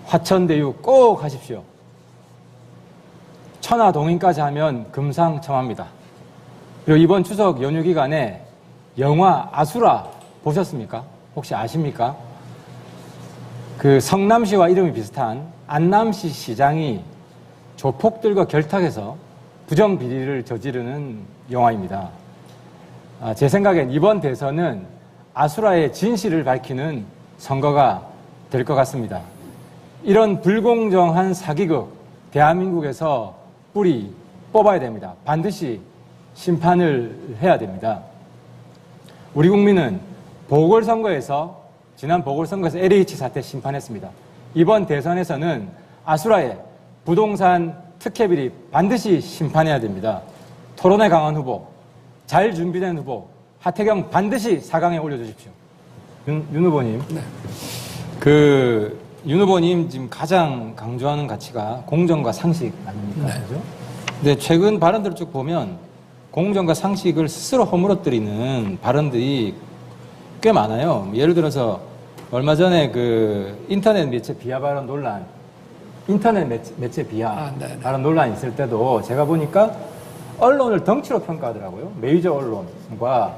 화천대유 꼭 하십시오. 천하동인까지 하면 금상첨화입니다. 그리고 이번 추석 연휴 기간에 영화 아수라 보셨습니까? 혹시 아십니까? 그 성남시와 이름이 비슷한 안남시 시장이 조폭들과 결탁해서 부정비리를 저지르는 영화입니다. 제 생각엔 이번 대선은 아수라의 진실을 밝히는 선거가 될 것 같습니다. 이런 불공정한 사기극 대한민국에서 뿌리 뽑아야 됩니다. 반드시 심판을 해야 됩니다. 우리 국민은 지난 보궐선거에서 LH 사태 심판했습니다. 이번 대선에서는 아수라의 부동산 특혜비리 반드시 심판해야 됩니다. 토론에 강한 후보, 잘 준비된 후보, 하태경 반드시 4강에 올려주십시오. 윤 후보님. 네. 윤 후보님 지금 가장 강조하는 가치가 공정과 상식 아닙니까? 네. 그죠? 근데 최근 발언들을 쭉 보면 공정과 상식을 스스로 허물어뜨리는 발언들이 꽤 많아요. 예를 들어서 얼마 전에 인터넷 매체 비하 발언 논란, 인터넷 매체 비하 발언 논란이 있을 때도 제가 보니까 언론을 덩치로 평가하더라고요. 메이저 언론과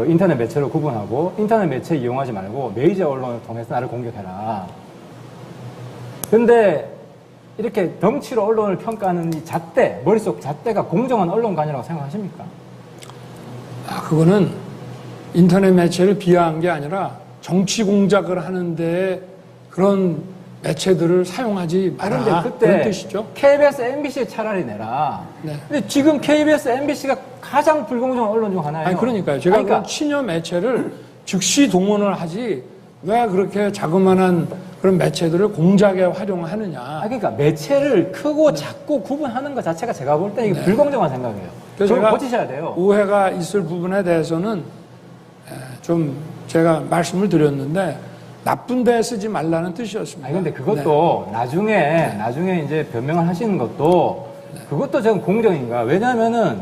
인터넷 매체로 구분하고 인터넷 매체 이용하지 말고 메이저 언론을 통해서 나를 공격해라. 근데 이렇게 덩치로 언론을 평가하는 이 잣대, 머릿속 잣대가 공정한 언론관이라고 생각하십니까? 그거는 인터넷 매체를 비하한 게 아니라 정치 공작을 하는데 그런 매체들을 사용하지 마라. 그런데 그때 그런 뜻이죠. KBS, MBC 차라리 내라. 네. 근데 지금 KBS, MBC가 가장 불공정한 언론 중 하나예요. 그러니까요. 제가 그 친여 매체를 즉시 동원을 하지 왜 그렇게 자그마한 그런 매체들을 공작에 활용하느냐. 그러니까 매체를 크고 작고 구분하는 것 자체가 제가 볼 때 이게 불공정한 생각이에요. 그걸 고치셔야 돼요. 오해가 있을 부분에 대해서는 좀 제가 말씀을 드렸는데 나쁜 데 쓰지 말라는 뜻이었습니다. 근데 그것도 나중에 이제 변명을 하시는 것도 그것도 저는 공정인가. 왜냐면은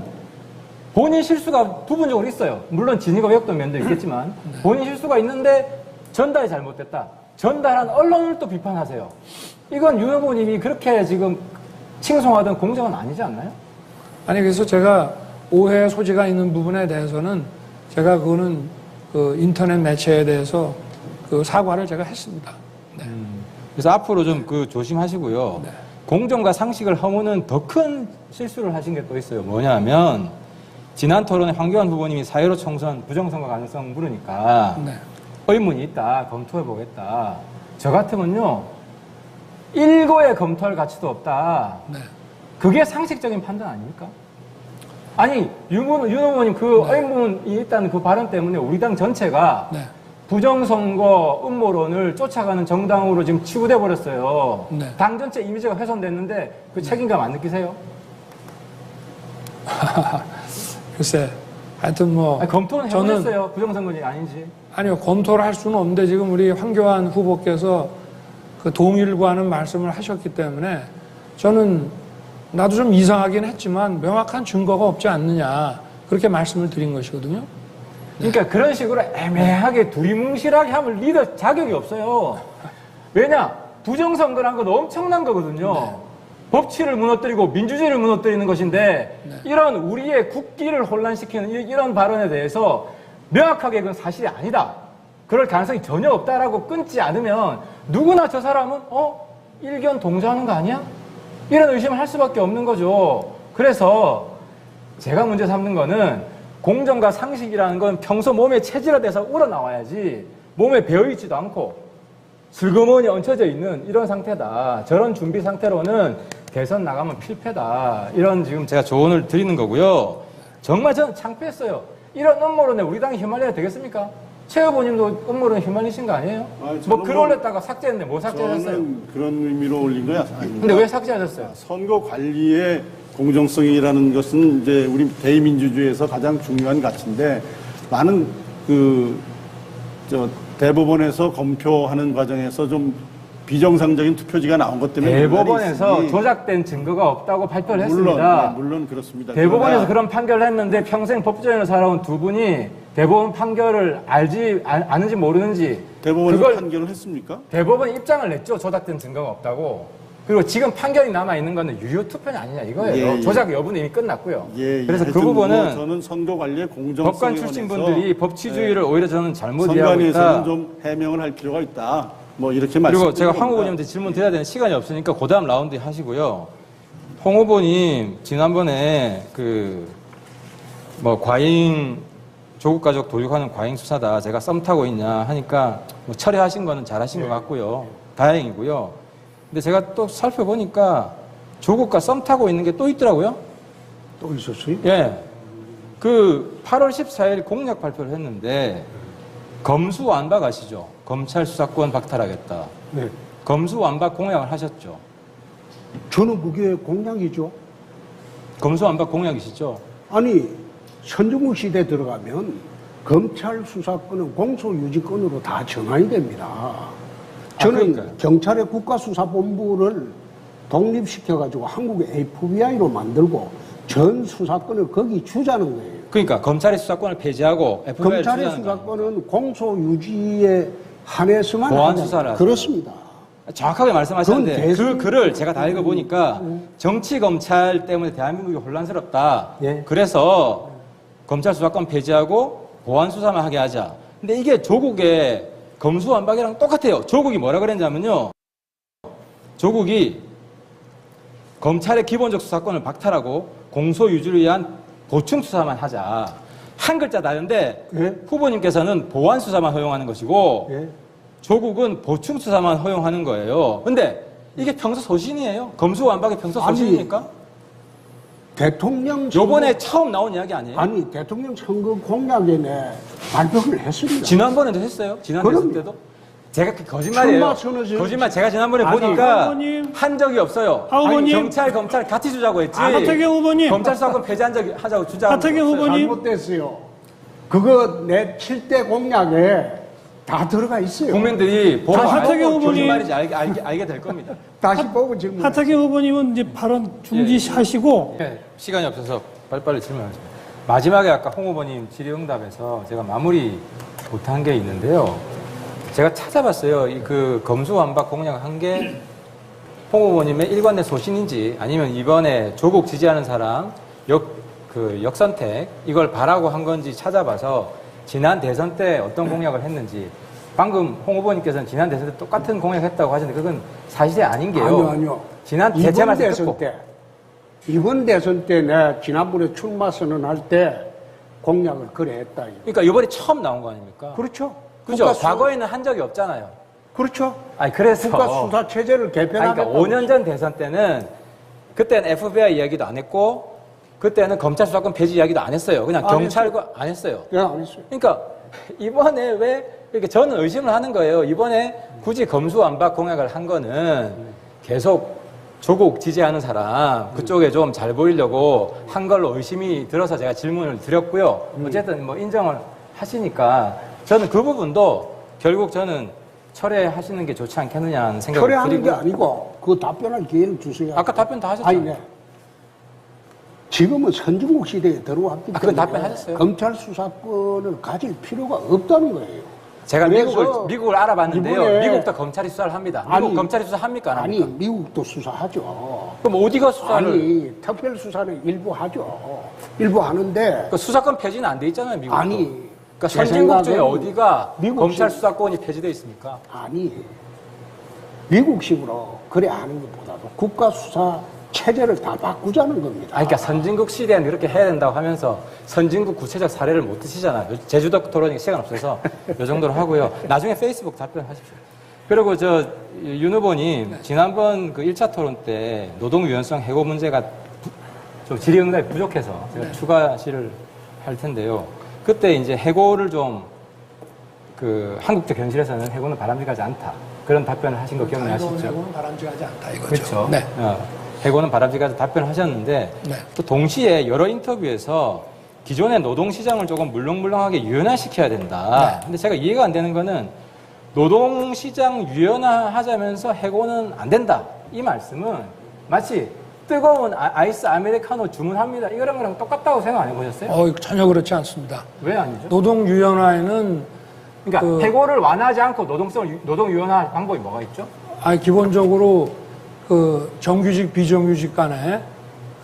본인 실수가 부분적으로 있어요. 물론 진위가 왜곡된 면도 있겠지만 본인 실수가 있는데 전달이 잘못됐다. 전달한 언론을 또 비판하세요. 이건 윤 후보님이 그렇게 지금 칭송하던 공정은 아니지 않나요? 그래서 제가 오해 소지가 있는 부분에 대해서는 제가 그거는 인터넷 매체에 대해서 사과를 제가 했습니다. 네. 그래서 앞으로 좀 조심하시고요. 네. 공정과 상식을 허무는 더 큰 실수를 하신 게 또 있어요. 뭐냐면 지난 토론에 황교안 후보님이 4.15 총선 부정선거 가능성 물으니까 네. 의문이 있다. 검토해보겠다. 저 같으면요. 일고에 검토할 가치도 없다. 네. 그게 상식적인 판단 아닙니까? 윤 후보님 의문이 있다는 그 발언 때문에 우리 당 전체가 네. 부정선거 음모론을 쫓아가는 정당으로 지금 치부돼 버렸어요. 네. 당 전체 이미지가 훼손됐는데 그 책임감 안 느끼세요? 글쎄, 하여튼 검토는 해보셨어요? 부정선거인지 아닌지. 아니요, 검토를 할 수는 없는데 지금 우리 황교안 후보께서 동의를 구하는 말씀을 하셨기 때문에 저는 나도 좀 이상하긴 했지만 명확한 증거가 없지 않느냐 그렇게 말씀을 드린 것이거든요. 그러니까 그런 식으로 애매하게 두리뭉실하게 하면 리더 자격이 없어요. 왜냐? 부정선거란 건 엄청난 거거든요. 네. 법치를 무너뜨리고 민주주의를 무너뜨리는 것인데 네. 이런 우리의 국기를 혼란시키는 이런 발언에 대해서 명확하게 그건 사실이 아니다. 그럴 가능성이 전혀 없다라고 끊지 않으면 누구나 저 사람은 일견 동조하는 거 아니야? 이런 의심을 할 수밖에 없는 거죠. 그래서 제가 문제 삼는 거는 공정과 상식이라는 건 평소 몸에 체질화돼서 우러나와야지 몸에 배어있지도 않고 슬그머니 얹혀져 있는 이런 상태다. 저런 준비 상태로는 대선 나가면 필패다. 이런 지금 제가 조언을 드리는 거고요. 정말 저는 창피했어요. 이런 음모론에 우리 당이 휘말려야 되겠습니까? 최 후보님도 음모론에 휘말리신 거 아니에요? 글 올렸다가 삭제했는데 뭐 삭제하셨어요? 저는 그런 의미로 올린 거야 아닙니다. 근데 왜 삭제하셨어요? 선거 관리의 공정성이라는 것은 이제 우리 대의민주주의에서 가장 중요한 가치인데 많은 대법원에서 검표하는 과정에서 좀 비정상적인 투표지가 나온 것 때문에 대법원에서 조작된 증거가 없다고 발표를 했습니다. 물론 그렇습니다. 대법원에서 그런 판결을 했는데 평생 법조인으로 살아온 두 분이 대법원 판결을 아는지 모르는지 대법원이 그걸- 판결을 했습니까? 대법원이 입장을 냈죠. 조작된 증거가 없다고. 그리고 지금 판결이 남아있는 거는 유효 투표는 아니냐 이거예요. 예, 예. 조작 여부는 이미 끝났고요. 예, 예. 그래서 그 하여튼 부분은 뭐 저는 선거관리의 공정성에 법관 출신 분들이 법치주의를 오히려 저는 잘못 이해하고 선관위에서는 있다. 좀 해명을 할 필요가 있다. 뭐 이렇게 그리고 말씀드리고 제가 황 후보님한테 질문 드려야 되는 시간이 없으니까 그 다음 라운드 하시고요. 홍 후보님 지난번에 과잉 조국 가족 도륙하는 과잉 수사다. 제가 썸 타고 있냐 하니까 뭐 처리하신 거는 잘하신 것 같고요. 다행이고요. 근데 제가 또 살펴보니까 조국과 썸 타고 있는 게 또 있더라고요. 또 있었어요? 예. 그 8월 14일 공약 발표를 했는데 검수완박 아시죠? 검찰 수사권 박탈하겠다. 네. 검수완박 공약을 하셨죠? 저는 그게 공약이죠. 검수완박 공약이시죠? 아니, 선정국 시대 들어가면 검찰 수사권은 공소유지권으로 다 전환이 됩니다. 저는 그러니까요. 경찰의 국가수사본부를 독립시켜가지고 한국의 FBI로 만들고 전 수사권을 거기 주자는 거예요. 그러니까 검찰의 수사권을 폐지하고 FBI를 검찰의 수사권은 공소유지에 한해서만 보안 하자. 수사를 하죠. 그렇습니다. 정확하게 말씀하셨는데 그건 대수- 그 글을 제가 다 읽어보니까 정치 검찰 때문에 대한민국이 혼란스럽다. 예. 그래서 검찰 수사권 폐지하고 보안 수사만 하게 하자. 근데 이게 조국의 검수완박이랑 똑같아요. 조국이 뭐라 그랬냐면요. 조국이 검찰의 기본적 수사권을 박탈하고 공소유지를 위한 보충 수사만 하자. 한 글자 다른데 예. 후보님께서는 보안 수사만 허용하는 것이고 예. 조국은 보충 수사만 허용하는 거예요. 근데 이게 평소 소신이에요? 검수완박이 평소 아니, 소신입니까? 대통령 요번에 처음 나온 이야기 아니에요? 아니 대통령 선거 공약에 내 발표를 했습니다. 지난번에도 했어요? 지난 대선 그럼요. 때도? 제가 그 거짓말이에요. 출마 선언을 거짓말 제가 지난번에 아니, 보니까 후보님. 한 적이 없어요. 하 후보님. 경찰 검찰 같이 주자고 했지. 하태경 후보님. 검찰 수사권 폐지한 적이 하자고 주자고. 하태경 없어요. 후보님. 잘못됐어요. 그거 내 7대 공약에 다 들어가 있어요. 국민들이 보고 하태경 알고 후보님. 거짓말인지 알게 될 겁니다. 다시 보고 질문. 하태경 후보님은 이제 발언 중지하시고 네, 시간이 없어서 빨리빨리 질문하겠습니다. 마지막에 아까 홍 후보님 질의응답에서 제가 마무리 못한 게 있는데요. 제가 찾아봤어요. 그 검수완박 공약 한 게 홍 후보님의 일관된 소신인지 아니면 이번에 조국 지지하는 사람 역선택 이걸 바라고 한 건지 찾아봐서 지난 대선 때 어떤 공약을 했는지 방금 홍 후보님께서는 지난 대선 때 똑같은 공약했다고 하시는데 그건 사실이 아닌 게요. 아니요. 지난 이번 대체 말씀 대선 듣고 때 이번 대선 때 내 지난번에 출마 선언할 때 공약을 그래 했다. 이거. 그러니까 이번에 처음 나온 거 아닙니까? 그렇죠. 그죠? 국가 수- 과거에는 한 적이 없잖아요. 그렇죠. 아니 그래서 국가 수사 체제를 개편하겠다. 그러니까 5년 전 대선 때는 그때는 FBI 이야기도 안 했고 그때는 검찰 수사권 폐지 이야기도 안 했어요. 그냥 안 경찰과 안 했어요. 네, 안 했어요. 그러니까 이번에 왜 이렇게 저는 의심을 하는 거예요. 이번에 굳이 검수완박 공약을 한 거는 계속 조국 지지하는 사람 그쪽에 좀 잘 보이려고 한 걸로 의심이 들어서 제가 질문을 드렸고요. 어쨌든 뭐 인정을 하시니까 저는 그 부분도 결국 저는 철회하시는 게 좋지 않겠느냐는 생각을 철회하는 게 드리고 아니고 그 답변할 기회를 주세요. 아까 답변 다 아니, 하셨잖아요. 네. 지금은 선진국 시대에 들어왔기 때문에 그건 답변하셨어요. 검찰 수사권을 가질 필요가 없다는 거예요. 제가 그래서 미국을 알아봤는데요. 이번에- 미국도 검찰이 수사를 합니다. 미국 아니, 검찰이 수사합니까? 안 아니 합니까? 미국도 수사하죠. 그럼 어디가 수사를? 아니 특별 수사는 일부 하죠. 일부 하는데 그 수사권 폐지는 안 돼 있잖아요, 미국도. 아니 그러니까 제 선진국 중에 생각은 어디가 미국식- 검찰 수사권이 폐지돼 있습니까? 아니 미국식으로 그래 하는 것보다도 국가 수사 체제를 다 바꾸자는 겁니다. 아, 그러니까 선진국 시대는 이렇게 해야 된다고 하면서 선진국 구체적 사례를 못 드시잖아요. 제주도 토론이 시간 없어서 이 정도로 하고요. 나중에 페이스북 답변하십시오. 그리고 윤 후보님 지난번 그 1차 토론 때 노동 유연성 해고 문제가 좀 질의응답이 부족해서 제가 추가 실을 할 텐데요. 그때 이제 해고를 좀 한국적 현실에서는 해고는 바람직하지 않다. 그런 답변을 하신 거 기억나시죠? 해고는 바람직하지 않다 이거죠. 그렇죠. 네. 해고는 바람직하지 답변을 하셨는데 네. 또 동시에 여러 인터뷰에서 기존의 노동시장을 조금 물렁물렁하게 유연화시켜야 된다. 네. 근데 제가 이해가 안 되는 거는 노동시장 유연화하자면서 해고는 안 된다. 이 말씀은 마치 뜨거운 아이스 아메리카노 주문합니다. 이거랑 거랑 똑같다고 생각 안 해보셨어요? 전혀 그렇지 않습니다. 왜 아니죠? 노동 유연화에는 그러니까 해고를 완화하지 않고 노동 유연화할 방법이 뭐가 있죠? 기본적으로 그 정규직 비정규직 간에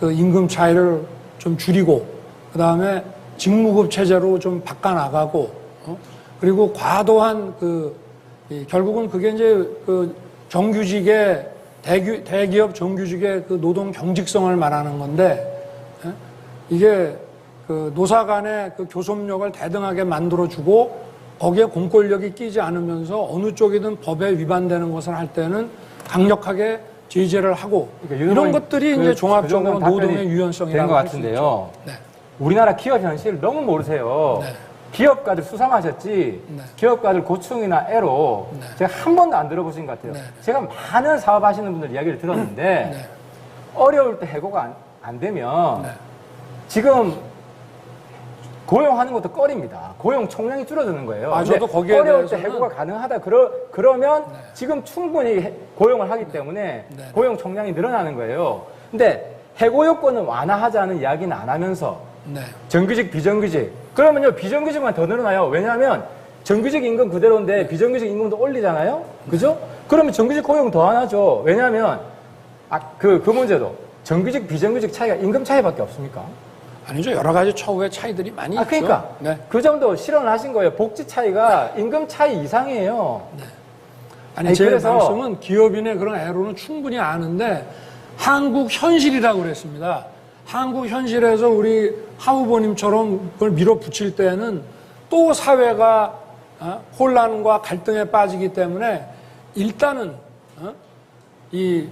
그 임금 차이를 좀 줄이고 그다음에 직무급 체제로 좀 바꿔 나가고 그리고 과도한 결국은 그게 이제 그 정규직의 대기업 정규직의 그 노동 경직성을 말하는 건데 이게 그 노사 간의 그 교섭력을 대등하게 만들어주고 거기에 공권력이 끼지 않으면서 어느 쪽이든 법에 위반되는 것을 할 때는 강력하게 제재를 하고 그러니까 이런 것들이 이제 종합적으로 노동의 유연성이라고 것 같은데요. 네. 우리나라 기업 현실 너무 모르세요. 네. 기업가들 수상하셨지 네. 기업가들 고충이나 애로 네. 제가 한 번도 안 들어보신 것 같아요. 네. 제가 많은 사업하시는 분들 이야기를 들었는데 네. 어려울 때 해고가 안 되면 네. 지금 고용하는 것도 꺼립니다. 고용 총량이 줄어드는 거예요. 저도 거기에 어려울 때 대해서는- 해고가 가능하다. 그러면 지금 충분히 고용을 하기 때문에 네. 고용 총량이 늘어나는 거예요. 근데 해고 요건을 완화하자는 이야기는 안 하면서 네. 정규직, 비정규직. 그러면요, 비정규직만 더 늘어나요. 왜냐하면 정규직 임금 그대로인데 비정규직 임금도 올리잖아요? 그죠? 그러면 정규직 고용 더 안 하죠. 왜냐하면, 그 문제도 정규직, 비정규직 차이가 임금 차이밖에 없습니까? 아니죠. 여러 가지 처우의 차이들이 많이 있죠. 그러니까. 네. 그 정도 실현을 하신 거예요. 복지 차이가 임금 차이 이상이에요. 아니, 제 그래서- 말씀은 기업인의 그런 애로는 충분히 아는데 한국 현실이라고 그랬습니다. 한국 현실에서 우리 하 후보님처럼 그걸 밀어붙일 때는 또 사회가 혼란과 갈등에 빠지기 때문에 일단은 이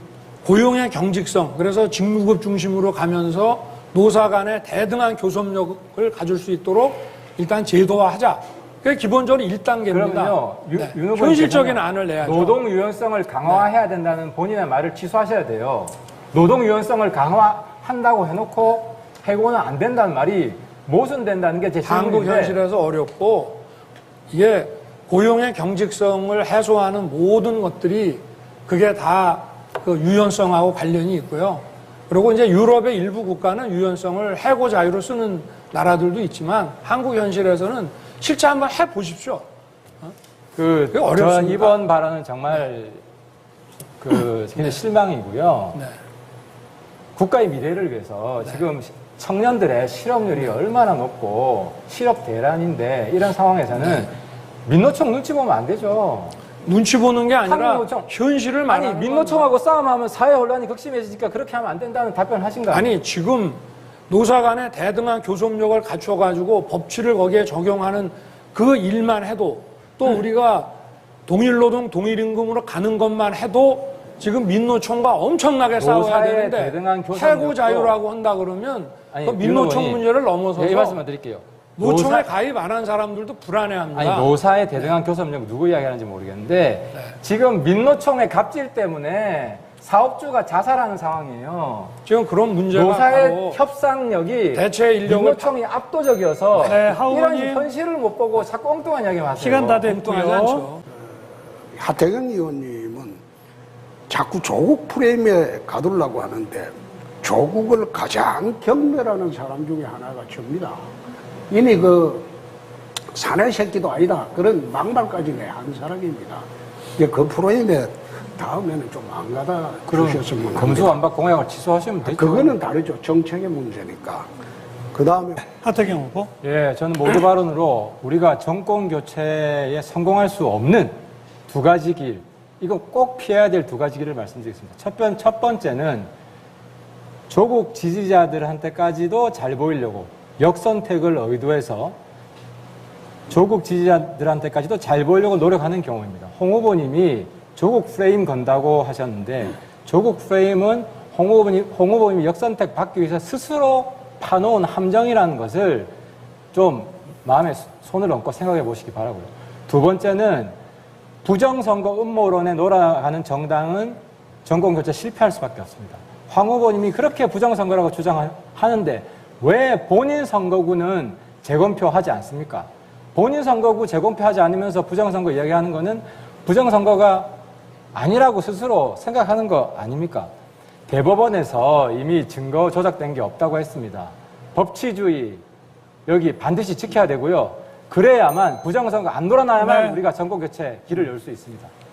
고용의 경직성, 그래서 직무급 중심으로 가면서 노사 간의 대등한 교섭력을 가질 수 있도록 일단 제도화하자. 그게 기본적으로 1단계입니다. 그러면요, 윤 후보님 현실적인 안을 내야죠. 노동 유연성을 강화해야 된다는 본인의 말을 취소하셔야 돼요. 노동 유연성을 강화한다고 해놓고 해고는 안 된다는 말이 모순된다는 게 제 한국 질문인데 현실에서 어렵고 이게 고용의 경직성을 해소하는 모든 것들이 그게 다 그 유연성하고 관련이 있고요. 그리고 이제 유럽의 일부 국가는 유연성을 해고 자유로 쓰는 나라들도 있지만 한국 현실에서는 실제 한번 해 보십시오. 그게 어렵습니다. 전 이번 발언은 정말 굉장히 실망이고요. 네. 국가의 미래를 위해서 지금 청년들의 실업률이 얼마나 높고 실업 대란인데 이런 상황에서는 민노총 눈치 보면 안 되죠. 눈치 보는 게 아니라 한국노총. 현실을 아니 말하는 민노총하고 싸움하면 사회 혼란이 극심해지니까 그렇게 하면 안 된다는 답변을 하신 거 아니에요? 아니 지금 노사 간의 대등한 교섭력을 갖춰가지고 법치를 거기에 적용하는 그 일만 해도 또 우리가 동일노동 동일임금으로 가는 것만 해도 지금 민노총과 엄청나게 싸워야 노사의 대등한 되는데 교섭력도- 해고 자유라고 한다 그러면 아니, 그 민노총 윤 의원이- 문제를 넘어서서 이 말씀만 드릴게요. 노총에 가입 안 한 사람들도 불안해합니다. 아니 노사의 대등한 교섭력 누구 이야기하는지 모르겠는데 네. 지금 민노총의 갑질 때문에 사업주가 자살하는 상황이에요. 지금 그런 문제가 노사의 바로 협상력이 대체 인력을 민노총이 압도적이어서 네, 하 이런 의원님. 현실을 못 보고 자꾸 엉뚱한 이야기만 하세요. 시간 다 엉뚱하지 됐고요. 않죠. 하태경 의원님은 자꾸 조국 프레임에 가두려고 하는데 조국을 가장 경멸하는 사람 중에 하나가 접니다. 이미 그 사내 새끼도 아니다. 그런 막말까지 내한 사람입니다. 이제 그 프레임에 다음에는 좀 안 가다 주셨으면 합니다. 검수완박 공약을 취소하시면 되죠. 그거는 다르죠. 정책의 문제니까. 그 다음에 하태경 후보. 예, 저는 모두 발언으로 우리가 정권 교체에 성공할 수 없는 두 가지 길, 이거 꼭 피해야 될 두 가지 길을 말씀드리겠습니다. 첫 번째는 조국 지지자들한테까지도 잘 보이려고 역선택을 의도해서 조국 지지자들한테까지도 잘 보이려고 노력하는 경우입니다. 홍 후보님이 조국 프레임 건다고 하셨는데 조국 프레임은 홍 후보님이 역선택 받기 위해서 스스로 파놓은 함정이라는 것을 좀 마음에 손을 얹고 생각해 보시기 바라고요. 두 번째는 부정선거 음모론에 놀아가는 정당은 정권교체 실패할 수밖에 없습니다. 황 후보님이 그렇게 부정선거라고 주장하는데 왜 본인 선거구는 재검표하지 않습니까? 본인 선거구 재검표하지 않으면서 부정선거 이야기하는 거는 부정선거가 아니라고 스스로 생각하는 거 아닙니까? 대법원에서 이미 증거 조작된 게 없다고 했습니다. 법치주의 여기 반드시 지켜야 되고요. 그래야만 부정선거 안 돌아나야만 네. 우리가 정권 교체 길을 열 수 있습니다.